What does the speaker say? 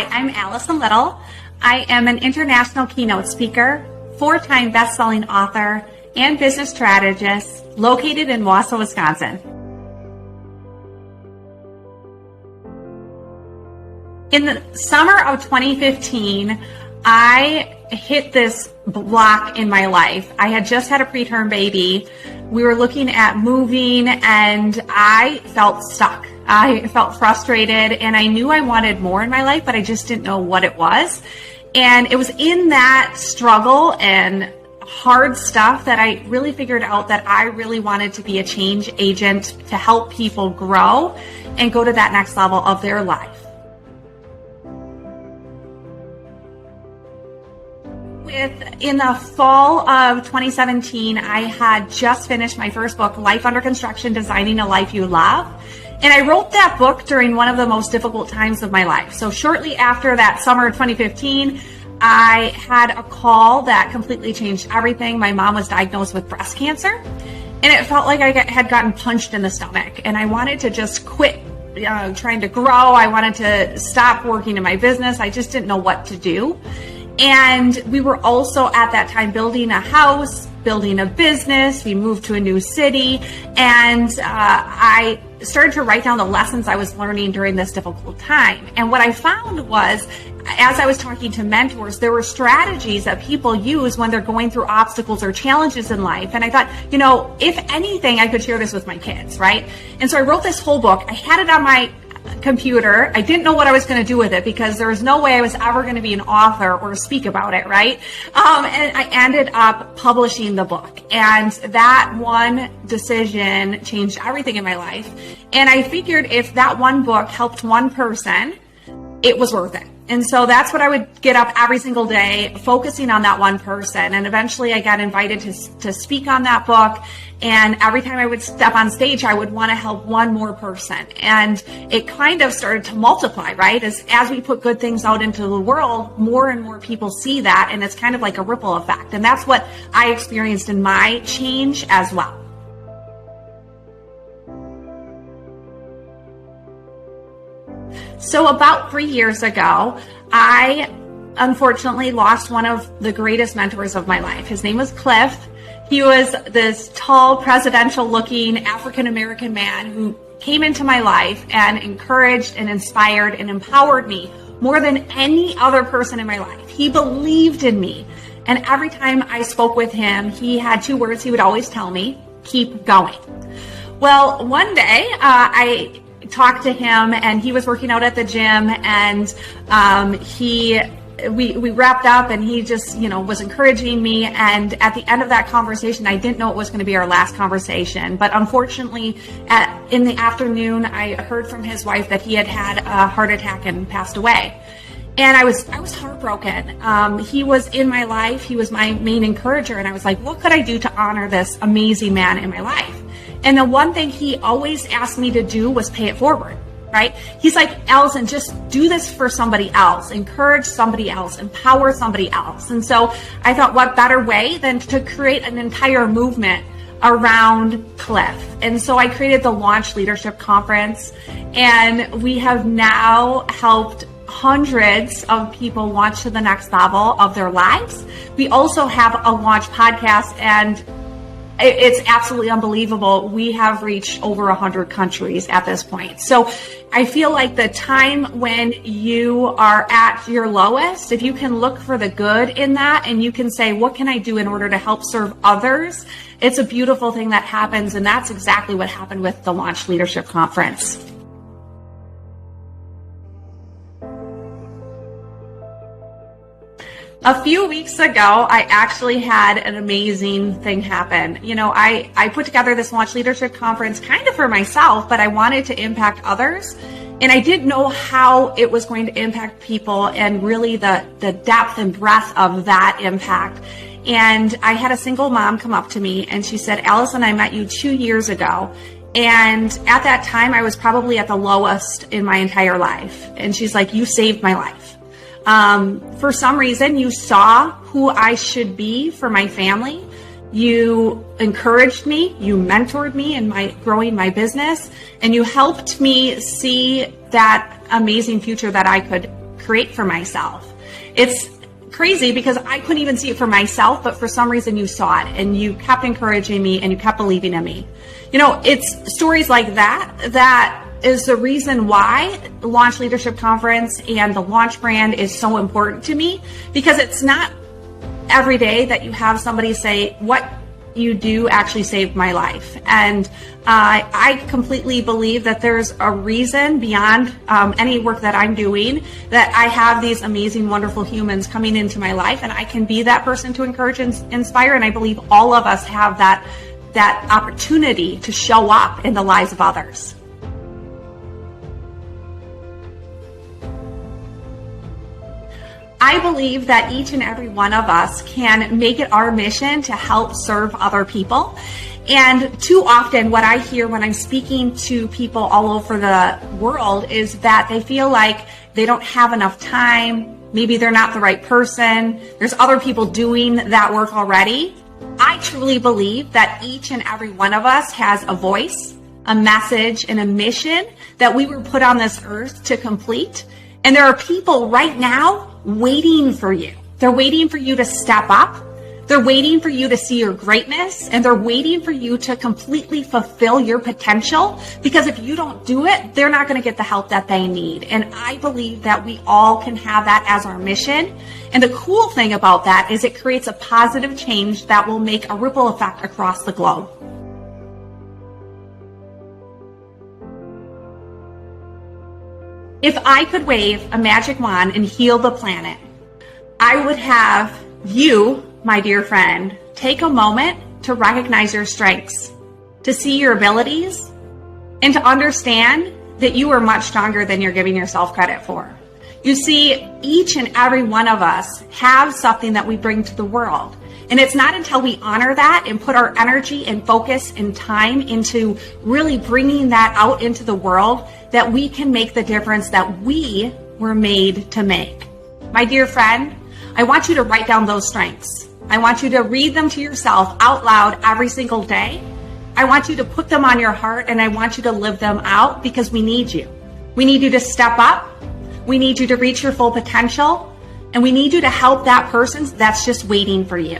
Hi, I'm Allison Liddle. I am an international keynote speaker, 4-time best-selling author, and business strategist located in Wausau, Wisconsin. In the summer of 2015, I hit this block in my life. I had just had a preterm baby. We were looking at moving and I felt stuck. I felt frustrated and I knew I wanted more in my life, but I just didn't know what it was. And it was in that struggle and hard stuff that I really figured out that I really wanted to be a change agent to help people grow and go to that next level of their life. In the fall of 2017, I had just finished my first book, Life Under Construction, Designing a Life You Love. And I wrote that book during one of the most difficult times of my life. So shortly after that summer of 2015, I had a call that completely changed everything. My mom was diagnosed with breast cancer, and it felt like I had gotten punched in the stomach. And I wanted to just quit trying to grow. I wanted to stop working in my business. I just didn't know what to do. And we were also at that time building a house, building a business. We moved to a new city, and I started to write down the lessons I was learning during this difficult time. And what I found was, as I was talking to mentors, there were strategies that people use when they're going through obstacles or challenges in life. And I thought, if anything, I could share this with my kids, right? And so I wrote this whole book. I had it on my computer. I didn't know what I was going to do with it because there was no way I was ever going to be an author or speak about it, right? And I ended up publishing the book. And that one decision changed everything in my life. And I figured if that one book helped one person, it was worth it. And so that's what I would get up every single day, focusing on that one person. And eventually I got invited to speak on that book. And every time I would step on stage, I would want to help one more person. And it kind of started to multiply, right? As we put good things out into the world, more and more people see that. And it's kind of like a ripple effect. And that's what I experienced in my change as well. So about 3 years ago, I unfortunately lost one of the greatest mentors of my life. His name was Cliff. He was this tall, presidential-looking African-American man who came into my life and encouraged and inspired and empowered me more than any other person in my life. He believed in me. And every time I spoke with him, he had 2 words he would always tell me: keep going. Well, one day I talked to him and he was working out at the gym, and we wrapped up and he just was encouraging me. And at the end of that conversation, I didn't know it was going to be our last conversation, but unfortunately in the afternoon I heard from his wife that he had had a heart attack and passed away. And I was heartbroken. He was in my life. He was my main encourager. And I was like, what could I do to honor this amazing man in my life? And the one thing he always asked me to do was pay it forward, right? He's like, Allison, just do this for somebody else, encourage somebody else, empower somebody else. And so I thought, what better way than to create an entire movement around Cliff? And so I created the Launch Leadership Conference, and we have now helped hundreds of people launch to the next level of their lives. We also have a launch podcast, and it's absolutely unbelievable. We have reached over 100 countries at this point. So I feel like the time when you are at your lowest, if you can look for the good in that and you can say, what can I do in order to help serve others? It's a beautiful thing that happens. And that's exactly what happened with the Launch Leadership Conference. A few weeks ago, I actually had an amazing thing happen. I put together this Launch Leadership Conference kind of for myself, but I wanted to impact others. And I didn't know how it was going to impact people and really the depth and breadth of that impact. And I had a single mom come up to me and she said, Allison, I met you 2 years ago. And at that time, I was probably at the lowest in my entire life. And she's like, you saved my life. For some reason, you saw who I should be for my family. You encouraged me, you mentored me in growing my business, and you helped me see that amazing future that I could create for myself. It's crazy because I couldn't even see it for myself, but for some reason you saw it and you kept encouraging me and you kept believing in me. You know, it's stories like that that is the reason why the Launch Leadership Conference and the Launch brand is so important to me, because it's not every day that you have somebody say, what you do actually saved my life. And I completely believe that there's a reason beyond any work that I'm doing that I have these amazing, wonderful humans coming into my life, and I can be that person to encourage and inspire. And I believe all of us have that opportunity to show up in the lives of others. I believe that each and every one of us can make it our mission to help serve other people. And too often what I hear when I'm speaking to people all over the world is that they feel like they don't have enough time. Maybe they're not the right person. There's other people doing that work already. I truly believe that each and every one of us has a voice, a message, and a mission that we were put on this earth to complete. And there are people right now waiting for you. They're waiting for you to step up. They're waiting for you to see your greatness, and they're waiting for you to completely fulfill your potential, because if you don't do it, they're not going to get the help that they need. And I believe that we all can have that as our mission. And the cool thing about that is it creates a positive change that will make a ripple effect across the globe. If I could wave a magic wand and heal the planet, I would have you, my dear friend, take a moment to recognize your strengths, to see your abilities, and to understand that you are much stronger than you're giving yourself credit for. You see, each and every one of us have something that we bring to the world. And it's not until we honor that and put our energy and focus and time into really bringing that out into the world that we can make the difference that we were made to make. My dear friend, I want you to write down those strengths. I want you to read them to yourself out loud every single day. I want you to put them on your heart, and I want you to live them out, because we need you. We need you to step up. We need you to reach your full potential. And we need you to help that person that's just waiting for you.